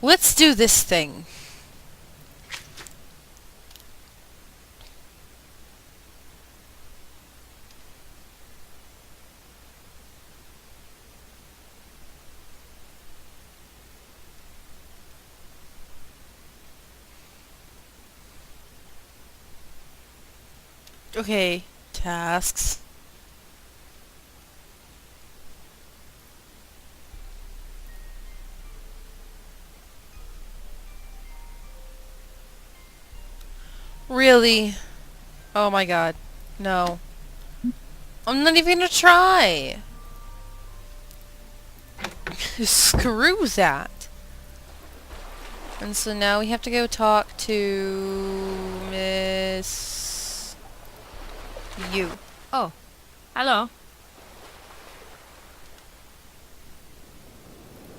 Let's do this thing. Okay, tasks. Really? Oh my god. No. I'm not even gonna try. Screw that. And so now we have to go talk to Miss... You. Oh, hello.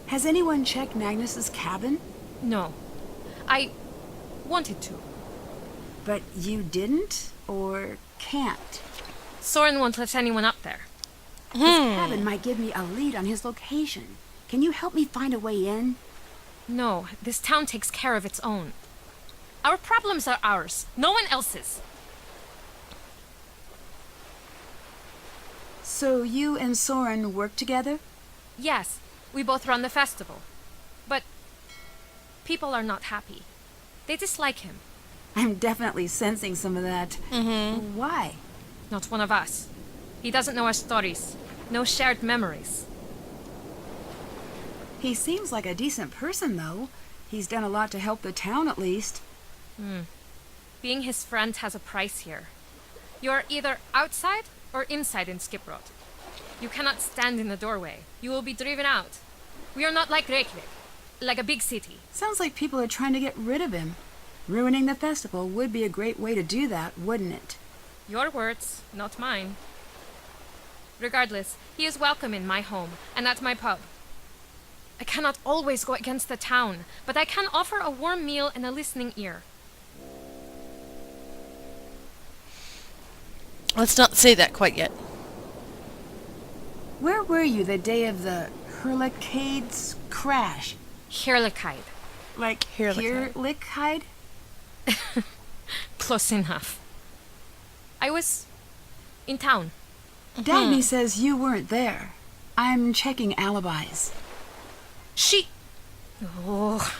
Has anyone checked Magnus's cabin? No, I wanted to. But you didn't? Or can't? Soren won't let anyone up there. His cabin might give me a lead on his location. Can you help me find a way in? No, this town takes care of its own. Our problems are ours, no one else's. So you and Soren work together? Yes, we both run the festival. But people are not happy. They dislike him. I'm definitely sensing some of that. Why? Not one of us. He doesn't know our stories. No shared memories. He seems like a decent person, though. He's done a lot to help the town, at least. Being his friend has a price here. You're either outside or inside in Skiprot. You cannot stand in the doorway. You will be driven out. We are not like Reykjavik, like a big city. Sounds like people are trying to get rid of him. Ruining the festival would be a great way to do that, wouldn't it? Your words, not mine. Regardless, he is welcome in my home and at my pub. I cannot always go against the town, but I can offer a warm meal and a listening ear. Let's not say that quite yet. Where were you the day of the Hurlicade's crash? Hirlikide. Like Hurlicide. Hurlicide? Close enough. I was in town. Dagny says you weren't there. I'm checking alibis. Oh.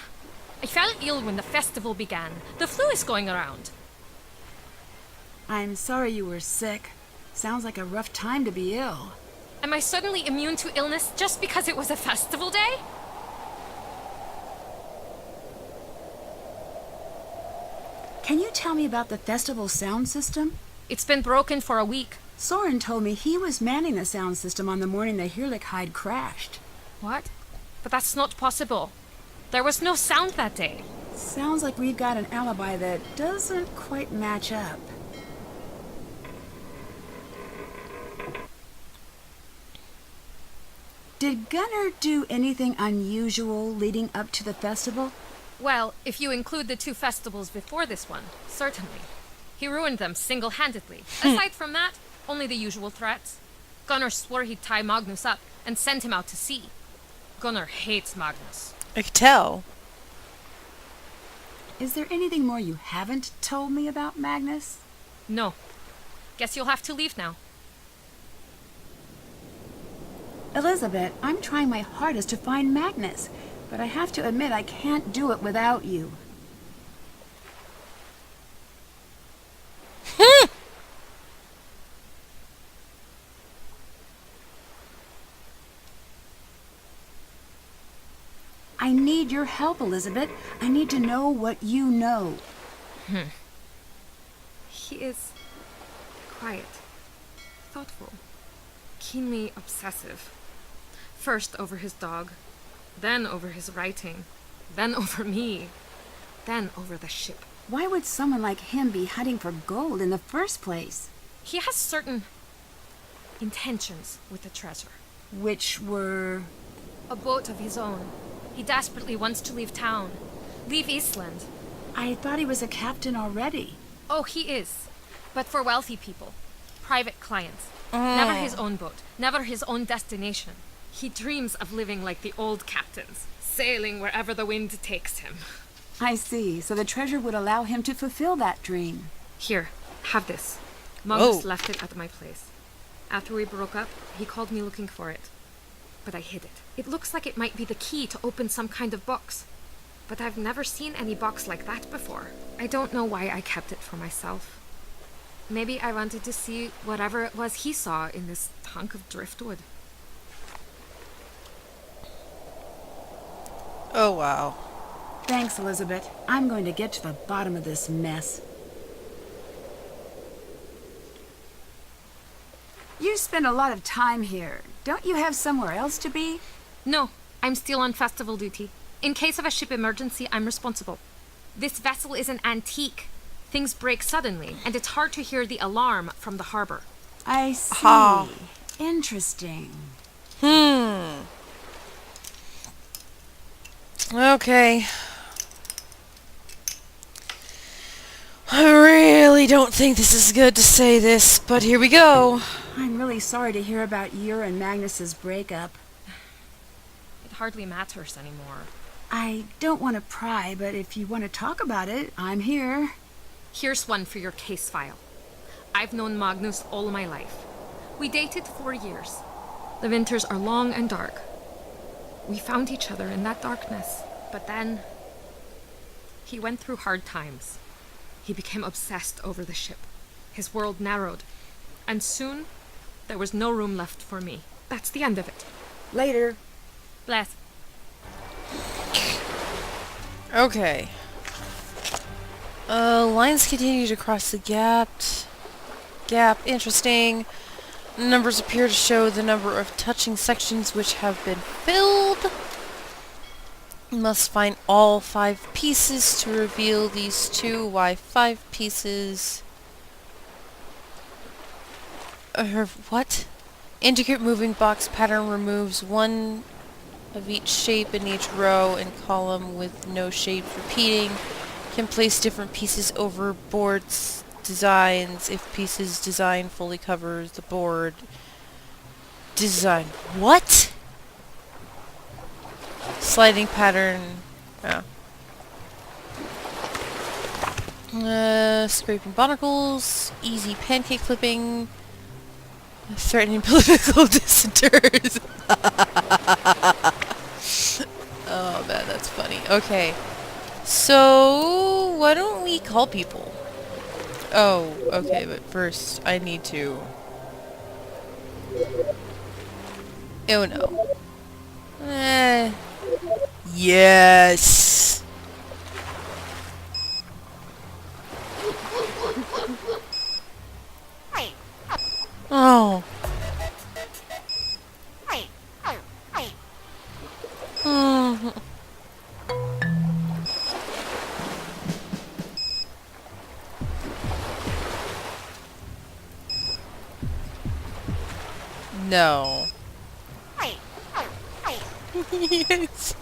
I fell ill when the festival began. The flu is going around. I'm sorry you were sick. Sounds like a rough time to be ill. Am I suddenly immune to illness just because it was a festival day? Can you tell me about the festival sound system? It's been broken for a week. Soren told me he was manning the sound system on the morning the Hurlicide crashed. What? But that's not possible. There was no sound that day. Sounds like we've got an alibi that doesn't quite match up. Did Gunnar do anything unusual leading up to the festival? Well, if you include the two festivals before this one, certainly. He ruined them single-handedly. Aside from that, only the usual threats. Gunnar swore he'd tie Magnus up and send him out to sea. Gunnar hates Magnus. I could tell. Is there anything more you haven't told me about Magnus? No. Guess you'll have to leave now. Elizabeth, I'm trying my hardest to find Magnus, but I have to admit I can't do it without you. I need your help, Elizabeth. I need to know what you know. He is quiet, thoughtful, keenly obsessive. First over his dog, then over his writing, then over me, then over the ship. Why would someone like him be hunting for gold in the first place? He has certain intentions with the treasure. Which were... A boat of his own. He desperately wants to leave town, leave Eastland. I thought he was a captain already. Oh, he is. But for wealthy people, private clients. Never his own boat, never his own destination. He dreams of living like the old captains, sailing wherever the wind takes him. I see. So the treasure would allow him to fulfill that dream. Here, have this. Magnus Whoa. left it at my place. After we broke up, he called me looking for it. But I hid it. It looks like it might be the key to open some kind of box. But I've never seen any box like that before. I don't know why I kept it for myself. Maybe I wanted to see whatever it was he saw in this hunk of driftwood. Oh, wow. Thanks, Elizabeth. I'm going to get to the bottom of this mess. You spend a lot of time here. Don't you have somewhere else to be? No, I'm still on festival duty. In case of a ship emergency, I'm responsible. This vessel is an antique. Things break suddenly, and it's hard to hear the alarm from the harbor. I see. Aha. Interesting. Okay. I really don't think this is good to say this, but here we go. I'm really sorry to hear about your and Magnus's breakup. It hardly matters anymore. I don't want to pry, but if you want to talk about it, I'm here. Here's one for your case file. I've known Magnus all my life. We dated 4 years. The winters are long and dark. We found each other in that darkness, but then he went through hard times. He became obsessed over the ship. His world narrowed, and soon there was no room left for me. That's the end of it. Later. Bless. Okay. Lines continue to cross the gap. Interesting. Numbers appear to show the number of touching sections which have been filled. You must find all 5 pieces to reveal these 2. Why 5 pieces? What? Intricate moving box pattern removes 1 of each shape in each row and column with no shape repeating. Can place different pieces over boards designs if pieces design fully covers the board design. What? Sliding pattern. Oh. Scraping barnacles. Easy pancake flipping. Threatening political dissenters. Oh man, that's funny. Okay. So, why don't we call people? Oh, okay, but first I need to... Oh no. Yes! Oh. Oh. No. Yes.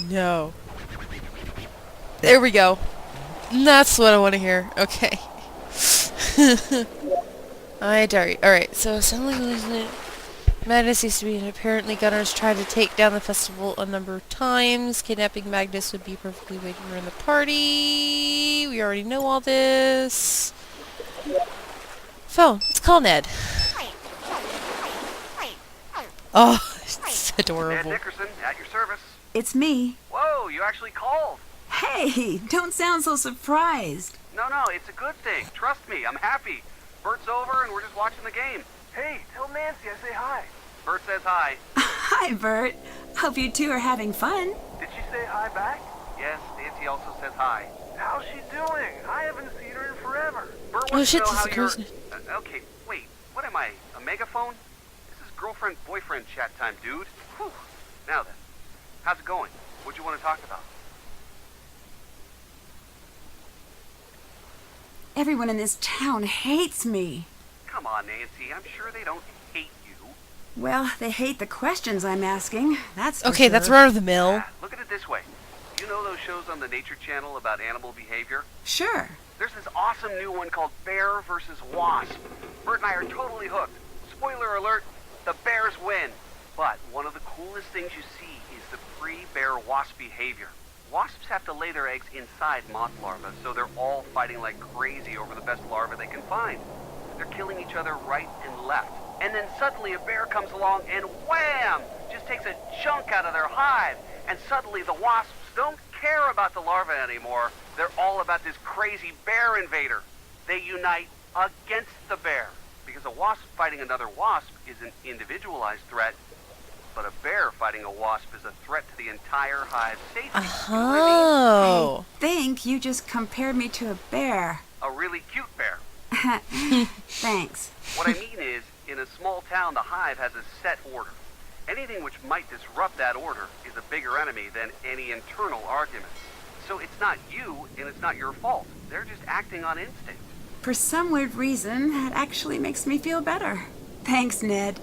No. There we go. That's what I want to hear. Okay. Alright, so suddenly Magnus used to be, and apparently Gunners tried to take down the festival a number of times. Kidnapping Magnus would be perfectly waiting around the party. We already know all this. Phone. Let's call Ned. Oh, it's adorable. Ned Nickerson, at your service. It's me. Whoa, you actually called. Hey, don't sound so surprised. No, it's a good thing. Trust me, I'm happy. Bert's over and we're just watching the game. Hey, tell Nancy I say hi. Bert says hi. Hi, Bert. Hope you two are having fun. Did she say hi back? Yes, Nancy also says hi. How's she doing? I haven't seen her in forever. Bert Oh wants shit, to know this how is you're... Kirsten. Okay, wait. What am I, a megaphone? This is girlfriend-boyfriend chat time, dude. Whew. Now then, how's it going? What'd you want to talk about? Everyone in this town hates me. Come on, Nancy. I'm sure they don't hate you. Well, they hate the questions I'm asking. That's for Okay, sure. that's run of the mill. Look at it this way. You know those shows on the Nature Channel about animal behavior? Sure. There's this awesome new one called Bear versus Wasp. Bert and I are totally hooked. Spoiler alert, the bears win. But one of the coolest things you see is the pre-bear wasp behavior. Wasps have to lay their eggs inside moth larvae, so they're all fighting like crazy over the best larvae they can find. They're killing each other right and left. And then suddenly a bear comes along and wham! Just takes a chunk out of their hive. And suddenly the wasps don't care about the larvae anymore. They're all about this crazy bear invader. They unite against the bear. Because a wasp fighting another wasp is an individualized threat, but a bear fighting a wasp is a threat to the entire hive's safety. You know what I Oh. I think you just compared me to a bear. mean? A really cute bear. Thanks. What I mean is, in a small town, the hive has a set order. Anything which might disrupt that order is a bigger enemy than any internal argument. So it's not you, and it's not your fault. They're just acting on instinct. For some weird reason, that actually makes me feel better. Thanks, Ned.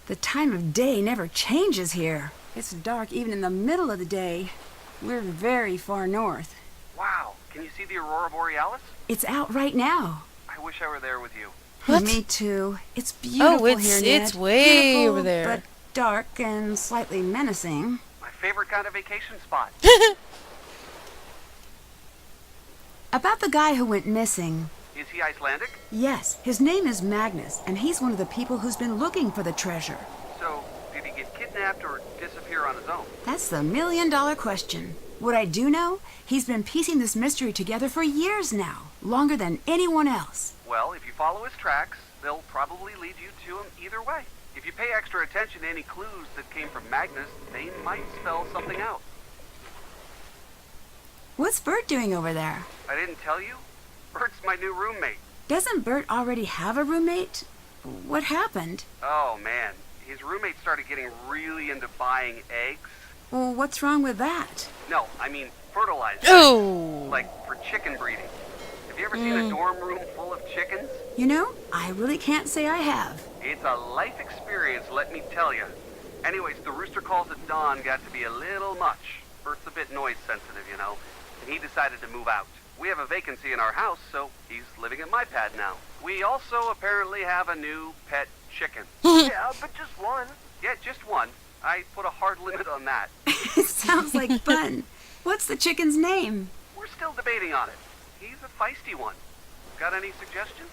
The time of day never changes here. It's dark even in the middle of the day. We're very far north. Wow, can you see the Aurora Borealis? It's out right now. I wish I were there with you. What? Me too. It's beautiful it's- here, Ned. it's way Beautiful, over there. But dark and slightly menacing. My favorite kind of vacation spot. About the guy who went missing. Is he Icelandic? Yes, his name is Magnus, and he's one of the people who's been looking for the treasure. So, did he get kidnapped or disappear on his own? That's the million-dollar question. What I do know, he's been piecing this mystery together for years now, longer than anyone else. Well, if you follow his tracks, they'll probably lead you to him either way. If you pay extra attention to any clues that came from Magnus, they might spell something out. What's Bert doing over there? I didn't tell you? Bert's my new roommate. Doesn't Bert already have a roommate? What happened? Oh, man. His roommate started getting really into buying eggs. Well, what's wrong with that? No, I mean fertilizer. Oh. Like for chicken breeding. Have you ever seen a dorm room full of chickens? You know, I really can't say I have. It's a life experience, let me tell you. Anyways, the rooster calls at dawn got to be a little much. Bert's a bit noise sensitive, you know, and he decided to move out. We have a vacancy in our house, so he's living at my pad now. We also apparently have a new pet chicken. Yeah, but just one. Yeah, just one. I put a hard limit on that. It sounds like fun. What's the chicken's name? We're still debating on it. He's a feisty one. Got any suggestions?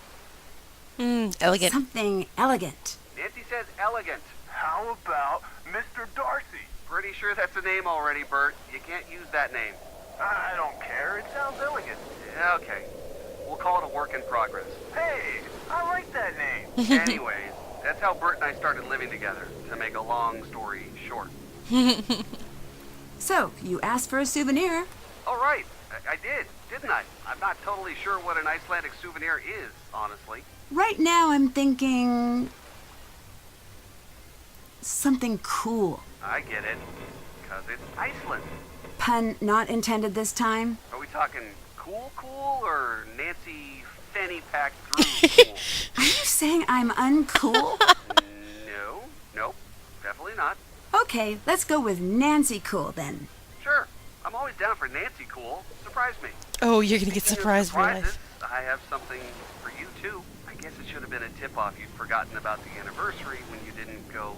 Elegant. Something elegant. Nancy says elegant. How about Mr. Darcy? Pretty sure that's a name already, Bert. You can't use that name. I don't care. It sounds elegant. Okay. We'll call it a work in progress. Hey, I like that name. Anyways, that's how Bert and I started living together, to make a long story short. So, you asked for a souvenir. All right. I did, didn't I? I'm not totally sure what an Icelandic souvenir is, honestly. Right now I'm thinking... something cool. I get it. Because it's Iceland. Pun not intended this time. Are we talking cool or Nancy fanny packed through cool? Are you saying I'm uncool? No. Nope. Definitely not. Okay, let's go with Nancy Cool then. Sure. I'm always down for Nancy cool. Surprise me. Oh, you're gonna get Speaking of surprised in real surprises, life. I have something for you, too. I guess it should have been a tip-off you'd forgotten about the anniversary when you didn't go,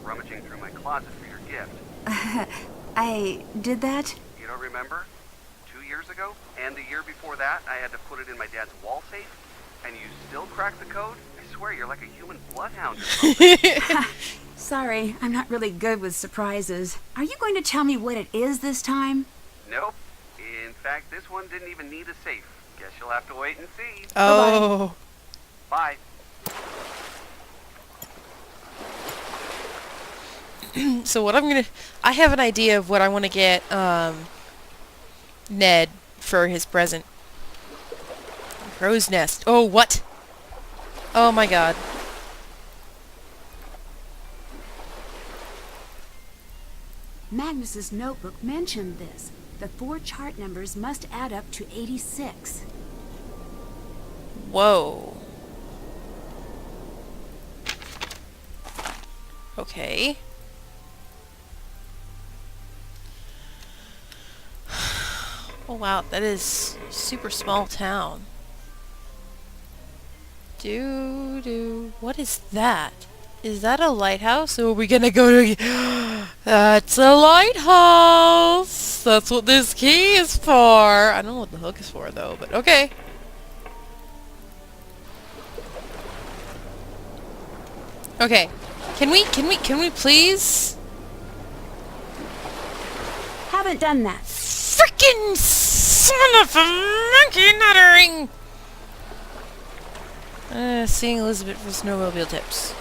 rummaging through my closet for your gift. I did that? You don't remember? 2 years ago? And the year before that, I had to put it in my dad's wall safe? And you still cracked the code? I swear, you're like a human bloodhound or something. Sorry, I'm not really good with surprises. Are you going to tell me what it is this time? Nope. In fact, this one didn't even need a safe. Guess you'll have to wait and see. Oh. Bye. So what I have an idea of what I want to get Ned for his present. Crow's nest. Oh, what? Oh my god. Magnus's notebook mentioned this. The 4 chart numbers must add up to 86. Whoa. Okay. Oh wow, that is super small town. What is that? Is that a lighthouse? Or are we gonna go to... That's a lighthouse! That's what this key is for! I don't know what the hook is for though, but okay. Okay. Can we please? Haven't done that. Frickin' son of a monkey nuttering! Seeing Elizabeth for snowmobile tips.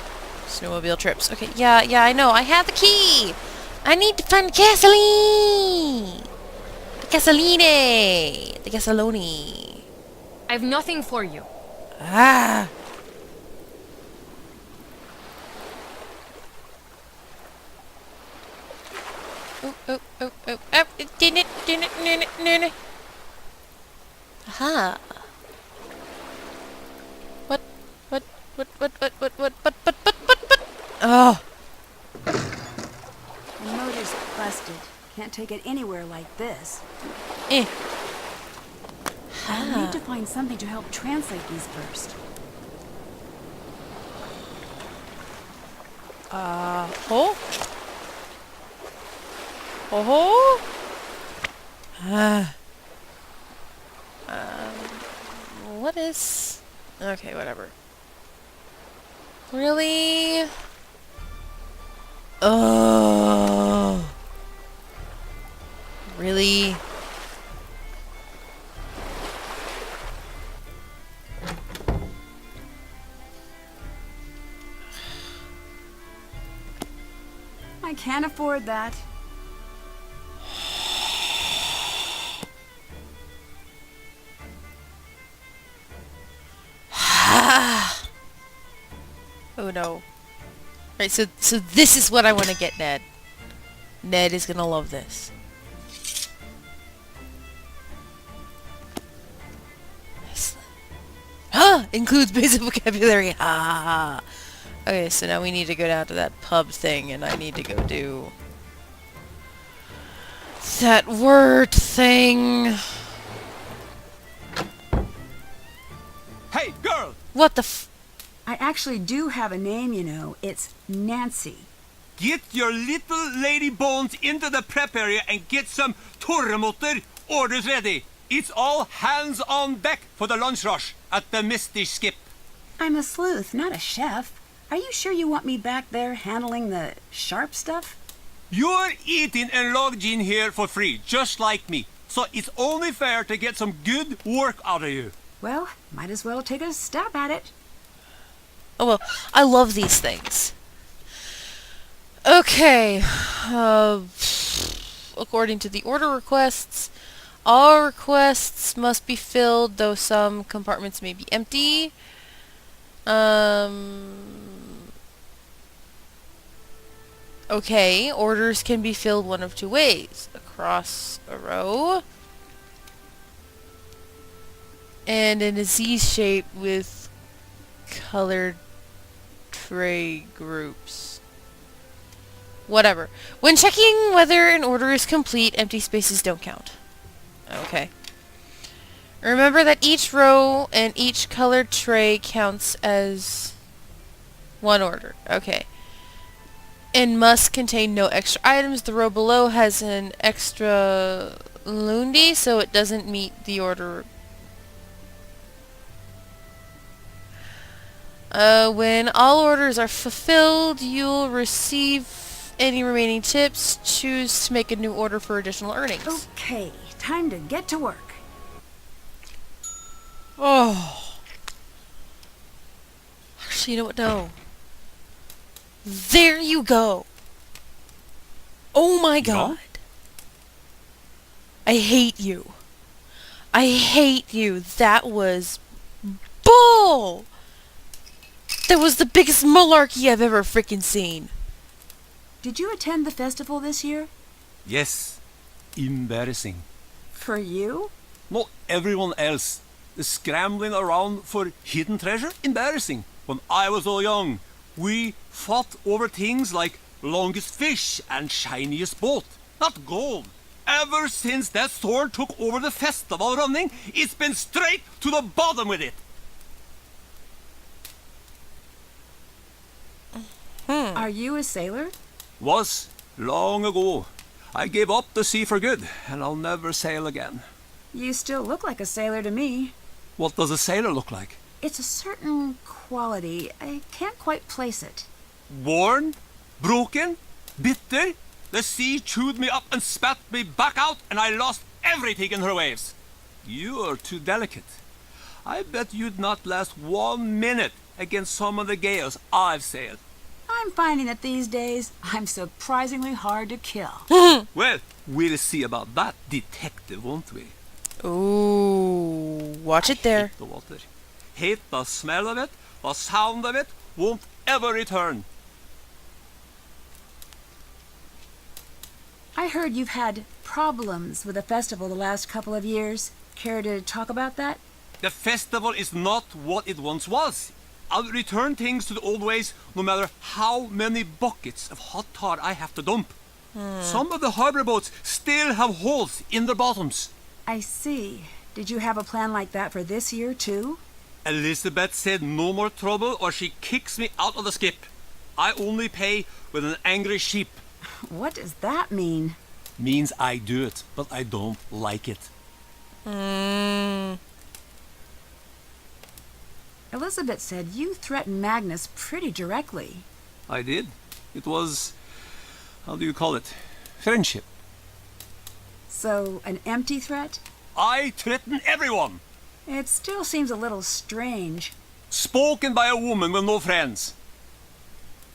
Snowmobile trips. Okay, yeah, I know. I have the key! I need to find gasoline! The gasoline! The gasolone. I have nothing for you. Ah! Oh, didn't it. Aha. What? Oh. The motor's busted. Can't take it anywhere like this. Eh. I need to find something to help translate these first. Oh? Oh? What is... Okay, whatever. Really? Oh. Really? I can't afford that. Oh no. Right, so this is what I want to get Ned. Ned is gonna love this. Huh! Includes basic vocabulary. Ha! Okay, so now we need to go down to that pub thing, and I need to go do that word thing. Hey, girl! What the f- I actually do have a name, you know. It's Nancy. Get your little lady bones into the prep area and get some Torremotor orders ready. It's all hands on deck for the lunch rush at the Misty Skip. I'm a sleuth, not a chef. Are you sure you want me back there handling the sharp stuff? You're eating and lodging here for free, just like me. So it's only fair to get some good work out of you. Well, might as well take a stab at it. Oh well, I love these things. Okay. According to the order requests, all requests must be filled, though some compartments may be empty. Okay, orders can be filled one of two ways. Across a row. And in a Z shape with colored tray groups. Whatever. When checking whether an order is complete, empty spaces don't count. Okay. Remember that each row and each colored tray counts as one order. Okay. And must contain no extra items. The row below has an extra lundi, so it doesn't meet the order. When all orders are fulfilled, you'll receive any remaining tips. Choose to make a new order for additional earnings. Okay, time to get to work. Oh. Actually, you know what? No. There you go. Oh my god. I hate you. I hate you. That was bull. That was the biggest malarkey I've ever freaking seen. Did you attend the festival this year? Yes. Embarrassing. For you? Not everyone else. The scrambling around for hidden treasure? Embarrassing. When I was so young, we fought over things like longest fish and shiniest boat. Not gold. Ever since that sword took over the festival running, it's been straight to the bottom with it. Are you a sailor? Was long ago. I gave up the sea for good, and I'll never sail again. You still look like a sailor to me. What does a sailor look like? It's a certain quality. I can't quite place it. Worn? Broken? Bitter? The sea chewed me up and spat me back out, and I lost everything in her waves. You are too delicate. I bet you'd not last 1 minute against some of the gales I've sailed. I'm finding that these days I'm surprisingly hard to kill. Well, we'll see about that, detective, won't we? Ooh, watch it there. Hate the water. Hate the smell of it, the sound of it, won't ever return. I heard you've had problems with the festival the last couple of years. Care to talk about that? The festival is not what it once was. I'll return things to the old ways no matter how many buckets of hot tar I have to dump. Some of the harbor boats still have holes in their bottoms. I see. Did you have a plan like that for this year, too? Elizabeth said no more trouble or she kicks me out of the skip. I only pay with an angry sheep. What does that mean? Means I do it, but I don't like it. Elizabeth said you threatened Magnus pretty directly. I did. It was, how do you call it? Friendship. So, an empty threat? I threaten everyone. It still seems a little strange. Spoken by a woman with no friends.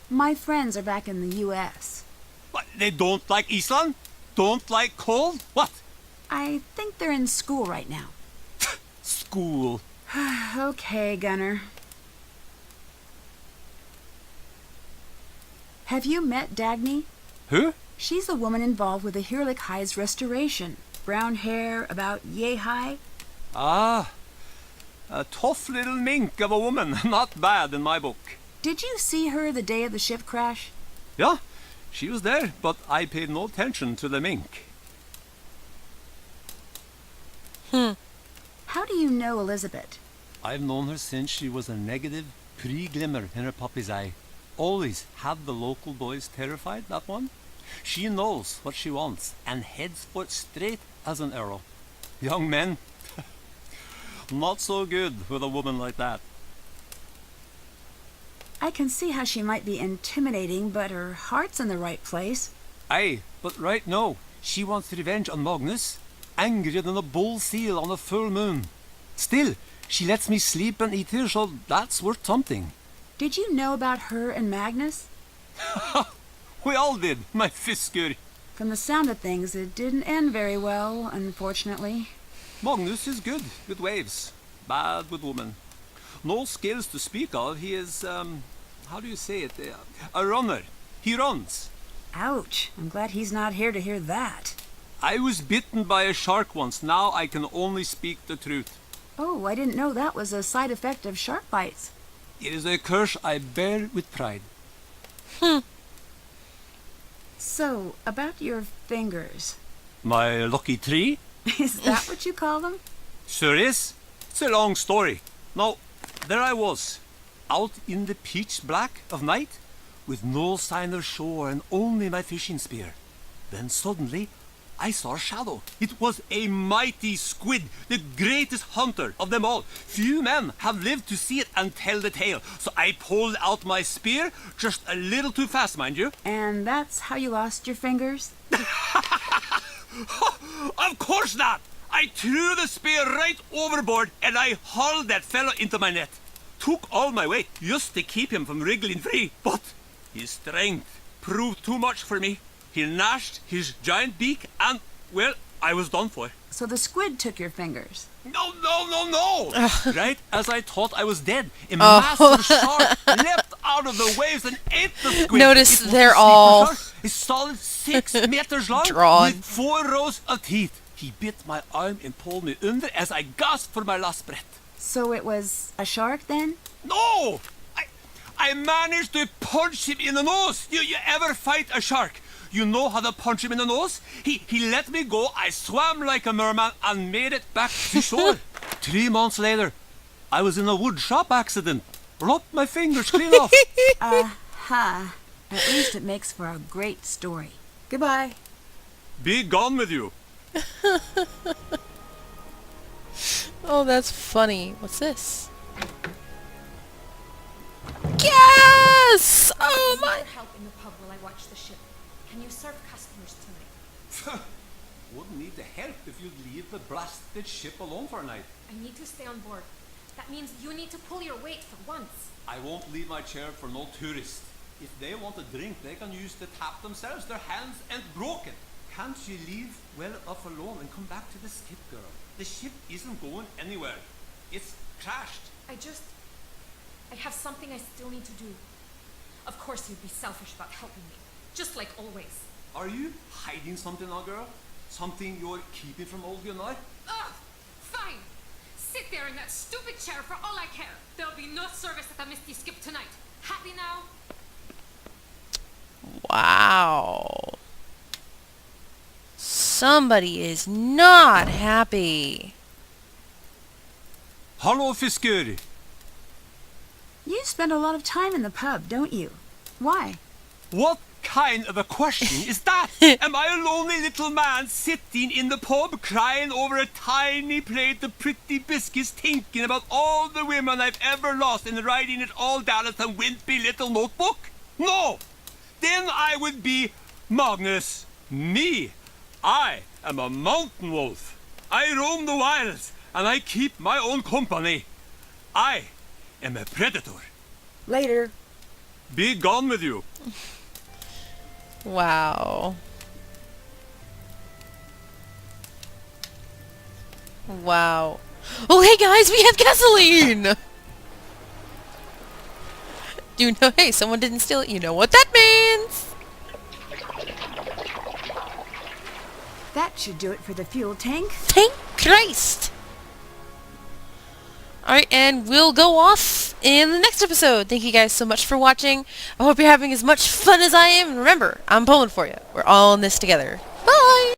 My friends are back in the U.S. What, they don't like Iceland? Don't like cold? What? I think they're in school right now. School. Okay, Gunnar. Have you met Dagny? Who? She's the woman involved with the Hirlik High's restoration. Brown hair, about yay high. Ah, a tough little mink of a woman. Not bad in my book. Did you see her the day of the ship crash? Yeah, she was there, but I paid no attention to the mink. How do you know Elizabeth? I've known her since she was a negative pre-glimmer in her puppy's eye. Always had the local boys terrified, that one. She knows what she wants and heads for it straight as an arrow. Young men, not so good with a woman like that. I can see how she might be intimidating, but her heart's in the right place. Aye, but right now, she wants revenge on Magnus. Angrier than a bull seal on a full moon. Still, she lets me sleep and eat here, so that's worth something. Did you know about her and Magnus? We all did, my Fisker. From the sound of things, it didn't end very well, unfortunately. Magnus is good with waves, bad with women. No skills to speak of. He is, how do you say it? A runner. He runs. Ouch. I'm glad he's not here to hear that. I was bitten by a shark once. Now I can only speak the truth. Oh, I didn't know that was a side effect of shark bites. It is a curse I bear with pride. So, about your fingers. My lucky tree? Is that what you call them? Sure is. It's a long story. Now, there I was, out in the pitch black of night, with no sign of shore and only my fishing spear. Then suddenly, I saw a shadow. It was a mighty squid, the greatest hunter of them all. Few men have lived to see it and tell the tale. So I pulled out my spear, just a little too fast, mind you. And that's how you lost your fingers? Of course not! I threw the spear right overboard and I hauled that fellow into my net. Took all my weight just to keep him from wriggling free. But his strength proved too much for me. He gnashed his giant beak and, well, I was done for. So the squid took your fingers? No! Right as I thought I was dead, a massive shark leapt out of the waves and ate the squid. Notice It was they're a sleeper all shark, a solid 6 meters long drawn. with 4 rows of teeth. He bit my arm and pulled me under as I gasped for my last breath. So it was a shark then? No! I managed to punch him in the nose. You ever fight a shark? You know how to punch him in the nose? He let me go, I swam like a merman and made it back to shore. 3 months later, I was in a wood shop accident. Lopped my fingers clean off. Aha. At least it makes for a great story. Goodbye. Be gone with you. Oh, that's funny. What's this? Yes! Oh my... Help in the pub while I watch the ship. Can you serve customers tonight? Wouldn't need the help if you'd leave the blasted ship alone for a night. I need to stay on board. That means you need to pull your weight for once. I won't leave my chair for no tourist. If they want a drink, they can use the tap themselves. Their hands ain't broken. Can't you leave well off alone and come back to the skip, girl? The ship isn't going anywhere. It's crashed. I have something I still need to do. Of course you'd be selfish about helping me. Just like always. Are you hiding something now, girl? Something you're keeping from old Gunnar? Ugh! Fine! Sit there in that stupid chair for all I care. There'll be no service at the Misty Skip tonight. Happy now? Wow. Somebody is not happy. Hello, fisker. You spend a lot of time in the pub, don't you? Why? What kind of a question is that? Am I a lonely little man sitting in the pub crying over a tiny plate of pretty biscuits thinking about all the women I've ever lost and writing it all down in some wimpy little notebook? No! Then I would be Magnus. Me. I am a mountain wolf. I roam the wilds and I keep my own company. I am a predator. Later. Be gone with you. Wow. Wow. Oh, hey guys, we have gasoline! You know, hey, someone didn't steal it. You know what that means? That should do it for the fuel tank. Thank Christ! Alright, and we'll go off in the next episode. Thank you guys so much for watching. I hope you're having as much fun as I am. And remember, I'm pulling for you. We're all in this together. Bye!